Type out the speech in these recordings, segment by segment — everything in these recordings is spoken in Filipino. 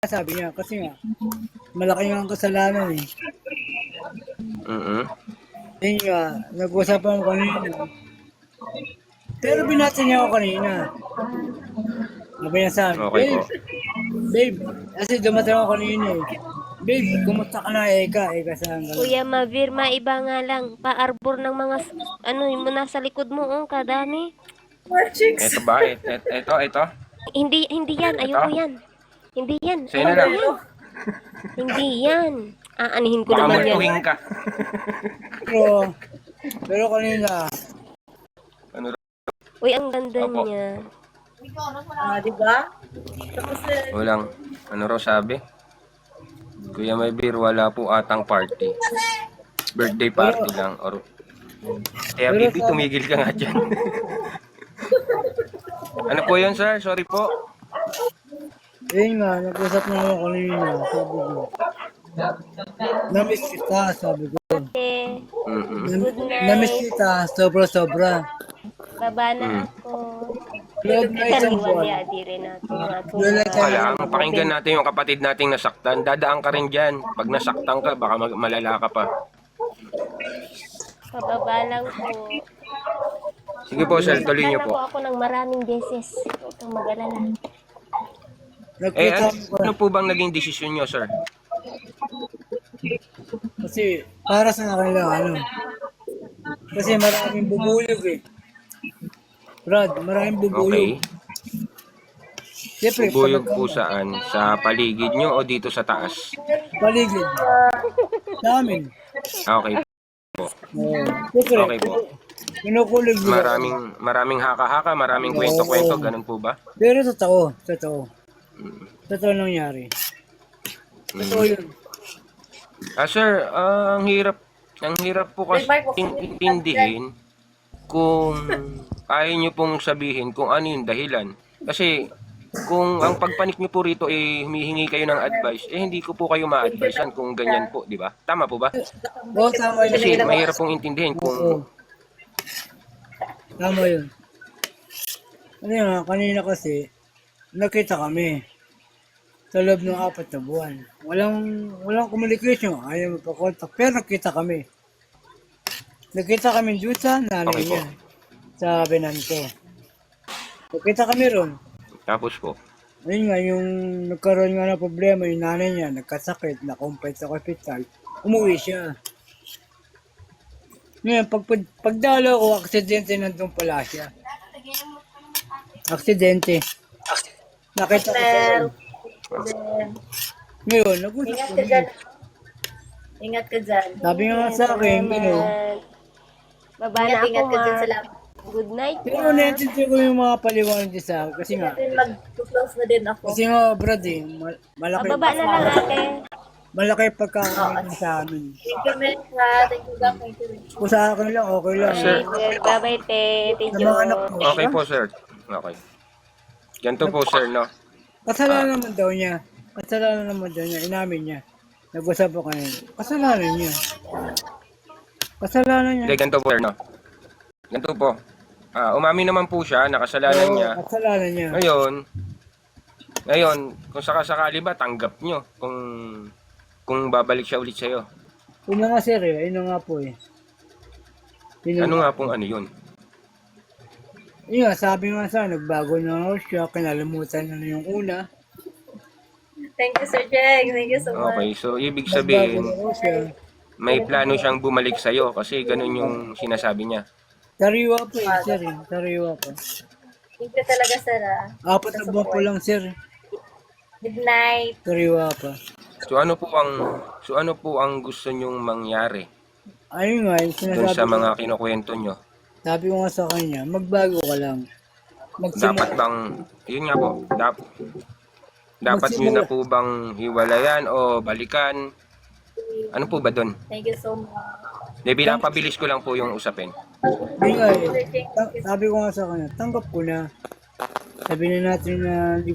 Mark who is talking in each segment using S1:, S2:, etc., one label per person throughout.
S1: sabi niya. Kasi nga, malaki nga ang kasalanan eh. Yun nga, nag-usapan ko kanina. Pero binati niya ako kanina. Sabi niya sa akin,
S2: Okay po.
S1: babe, kasi dumating ako kanina eh. Babe, kumusta ka na Eka saan ka?
S3: Kuya Mavir, maiba nga lang. Paarbor ng mga, yung nasa likod mo, kadami.
S2: Ito ba? Ito.
S3: Hindi yan. Ayoko yan. Hindi yan.
S2: Sa'yo na
S3: Ayoko
S2: lang.
S3: yan. Hindi yan. Aanihin ko
S2: Baka
S3: naman yan.
S2: multuhin ka.
S1: Pero kanina,
S2: Ano raw?
S3: Uy, ang ganda
S2: Opo.
S3: niya.
S4: Diba? Tapos,
S2: Walang, ano raw sabi? Kuya Maybir, wala po atang party. Birthday party lang. Or... Kaya
S1: Pero
S2: Bibi, tumigil ka nga dyan. Ano po yun, sir? Sorry po.
S1: yun nga, nag-usap na ako kanina. Sabi ko, namiss kita, sabi ko.
S3: Eh,
S2: Mm-mm.
S1: Namiss kita, sobra-sobra.
S3: baba na ako.
S1: Love na isang buwan.
S3: Kaliwala, di rin natin.
S1: Wala
S2: Kaya ang pakinggan natin yung kapatid nating nasaktan. Dadaan ka rin dyan. Pag nasaktan ka, baka malala ka pa.
S3: Pababa lang po.
S2: Sige po, sir. Tuloy niyo
S3: Sana
S2: po.
S3: po ako ng maraming beses. Huwag kang mag-alala.
S1: Nagkita
S2: Ano po bang naging desisyon niyo, sir?
S1: kasi para sa kanila, kasi maraming bubulog eh. Brad, maraming bubulog.
S2: Okay.
S1: Siyempre,
S2: Bubuyog po saan? Sa paligid nyo o dito sa taas?
S1: paligid. Sa amin.
S2: Okay.
S1: Siyempre,
S2: Okay po.
S1: kinukulig nila.
S2: Maraming haka-haka, maraming kwento-kwento. Ganun po ba?
S1: Pero totoo. Totoo nangyari. Totoo yun.
S2: Sir, ang hirap po kasi intindihin kung ayaw nyo pong sabihin kung ano yung dahilan. Kasi kung ang pagpanik nyo po rito humihingi kayo ng advice, hindi ko po kayo ma-advisean kung ganyan po, di ba? Tama po ba?
S1: Oo, tama yun.
S2: Kasi mahirap pong intindihin kung
S1: Oo. Tama yun. Kanina kasi, nakita kami sa loob ng 4 na buwan. Walang communication, ayaw magpakontak. Pero nakita kami. Nakita kami doon sa nanay
S2: Okay po.
S1: niya. Sa Benanto. Nakita kami ron.
S2: tapos po.
S1: Ayun nga, yung nagkaroon nga ng problema, yung nanay niya, nagkasakit, nakumpay sa hospital, umuwi siya. Ngayon, pagdalo ko, aksidente nandun pala siya. Aksidente. Nakita ko sa ngayon, nag-usap
S4: ingat
S1: ko.
S4: ka dyan. Ingat ka dyan.
S1: Sabi nga sa akin,
S3: Baba na ako,
S4: Ingat ka dyan
S3: ma.
S4: sa lahat.
S3: Good night,
S1: pero naintindihan ko yung mga paliwanag niya sa akin. Kasi nga,
S4: Mag-close na din ako.
S1: Brad malaki,
S3: Baba na lang, ate.
S1: malaki pagkakaroon sa amin.
S4: Thank you, Melka. Thank you, Gam. Thank you.
S1: Kung sa akin lang, okay lang.
S2: Sir.
S3: Bye-bye, te. Thank
S1: Sa
S3: you.
S1: mga anak ko.
S2: Okay po, sir. Okay. Ganito po, sir, no?
S1: Kasalanan naman daw niya. Inamin niya. Nag-usap ako kanina. Kasalanan niya.
S2: Hindi, ganito po, sir, no? Ganito po. Umamin naman po siya, nakasalanan niya.
S1: Kasalanan niya.
S2: Ngayon, kung sakasakali ba, tanggap nyo kung babalik siya ulit sa'yo.
S1: Yun na nga sir eh. Yun na nga po eh.
S2: Ano nga pong ano yun?
S1: Yun nga, sabi nga sa nagbago na ako siya. Kinalimutan na yung una.
S4: Thank you, Sir Jeng. Thank you so much.
S2: Okay, so ibig
S1: Nagbago
S2: sabihin,
S1: na ako siya.
S2: may plano siyang bumalik sa'yo kasi ganun yung sinasabi niya.
S1: Sariwa po eh, sir eh. Sariwa po.
S4: Thank you talaga, Sir.
S1: 4 na buwan po lang sir.
S4: Good night.
S1: Sariwa pa.
S2: So ano po ang gusto nyong mangyari
S1: Ayun nga, yung
S2: dun
S1: sinasabi
S2: sa
S1: ko.
S2: mga kinukwento nyo?
S1: Sabi ko nga sa kanya, magbago ka lang.
S2: Dapat bang, yun nga po, dapat nyo na po bang hiwalayan o balikan? Ano po ba dun?
S4: Thank you so much.
S2: Pinapabilis ko lang po yung usapin.
S1: Yun nga eh. Sabi ko nga sa kanya, tanggap ko na. Sabi na natin na hindi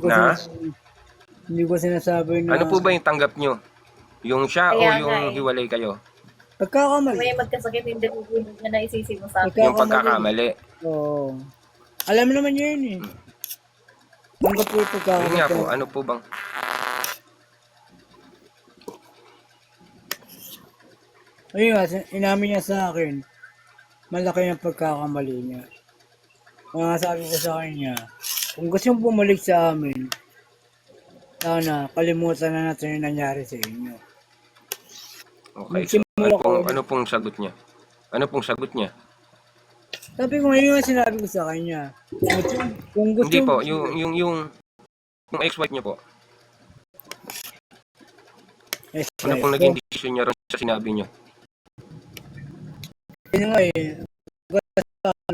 S1: ko sinasabi na
S2: Ano po ba yung tanggap nyo? Yung siya o
S4: Kaya nga
S2: yung
S4: eh.
S2: hiwalay kayo?
S1: pagkakamali.
S4: May magkasakit, hindi mo niya na isisi mo sa akin.
S2: Yung pagkakamali.
S1: Oo. Alam naman niya yun eh. Tanggap ko yung
S2: Yun nga po,
S1: pagkakamali.
S2: ano po bang?
S1: Ayun nga, inamin niya sa akin, malaki ang pagkakamali niya. Mga sabi ko sa kanya, kung gusto mong bumalik sa amin, sana kalimutan na natin yung nangyari sa inyo.
S2: Okay, so ano pong sagot niya? Ano pong sagot niya?
S1: Sabi ko ngayon nga sinabi ko sa kanya, kung gusto
S2: Hindi po, yung ex-wife niyo po. Ano pong naging decision niya ron sa sinabi niyo?
S1: Yun nga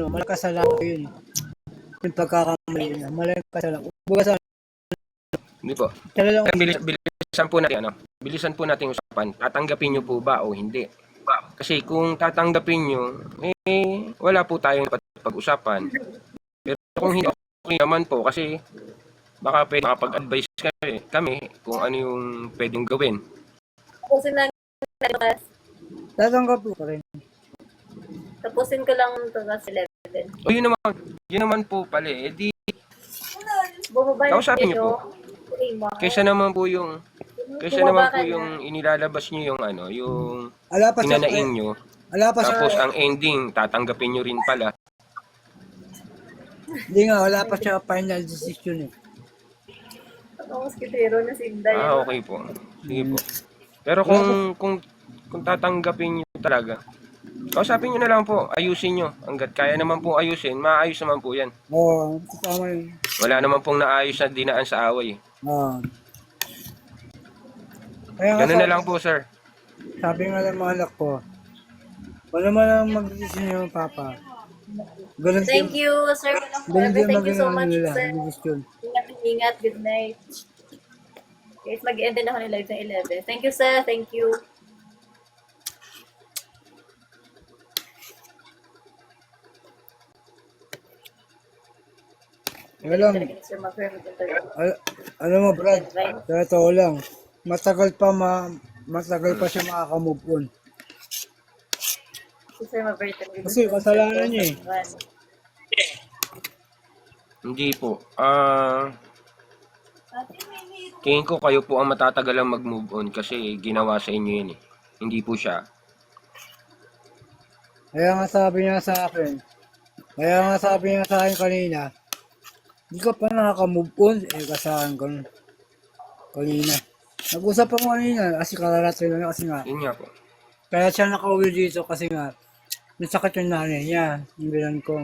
S1: malakas sa laki yun. Yung pagkakamali niya, malakas sa laki. Kumbaga sa
S2: Hindi po.
S1: talagang
S2: Bilisan po natin, bilisan po natin usapan. Tatanggapin niyo po ba o hindi? Kasi kung tatanggapin niyo, wala po tayong pag-usapan. Pero kung hindi, okay naman po kasi baka pwede makapag-advise kami kung ano yung pwedeng gawin.
S4: Tapusin lang bukas.
S1: tatanggap ko rin.
S4: Tapusin ko lang ito kasi 11.
S2: O yun naman po pala eh. Di,
S4: Bumaba na
S2: kausapin niyo po. Kaysa naman po yung inilalabas niyo yung yung
S1: Ala pa sa
S2: hinanaing niyo.
S1: ala pa sa
S2: Tapos ang ending, tatanggapin niyo rin pala.
S1: hindi nga wala pa siya final decision eh.
S4: Ang moskitero na si Inday.
S2: Okay po. Sige po. Pero kung tatanggapin niyo talaga, kausapin niyo na lang po, ayusin niyo. Hangga't kaya naman po ayusin, maayos naman po 'yan.
S1: Oo, tama yun.
S2: Wala naman pong naayos na dinaan sa away.
S1: Oo. Kaya nga
S2: Ganun na lang po, sir.
S1: sabi nga ng mga anak ko, wala man lang mag-decision yung papa. Ganun
S4: Thank
S1: din,
S4: you, sir.
S1: ganun din
S4: Thank you so
S1: mag-ano
S4: much,
S1: nila,
S4: sir.
S1: decision.
S4: Ingat. Good night. Guys, mag-end din ako ng live ng 11. Thank you, sir. Thank you.
S1: Alam,
S4: Sir Macro,
S1: alam mo Brad, sa totoo lang, matagal pa siya makaka-move on.
S4: si Sir Macro.
S1: Kasi kasalanan niya eh.
S2: Hindi po. Tingin ko kayo po ang matatagalang mag-move on kasi ginawa sa inyo yun eh. Hindi po siya.
S1: Kaya nga sabi niya sa akin kanina, hindi ka pa nakaka-move on, kasahan ka nun. Kanina. Nag-usap ako kanina, kasi kararating na kasi nga.
S2: Yun nga po.
S1: Kaya siya nakauwi dito kasi nga, nasakit yung nanay niya, yung bilan ko.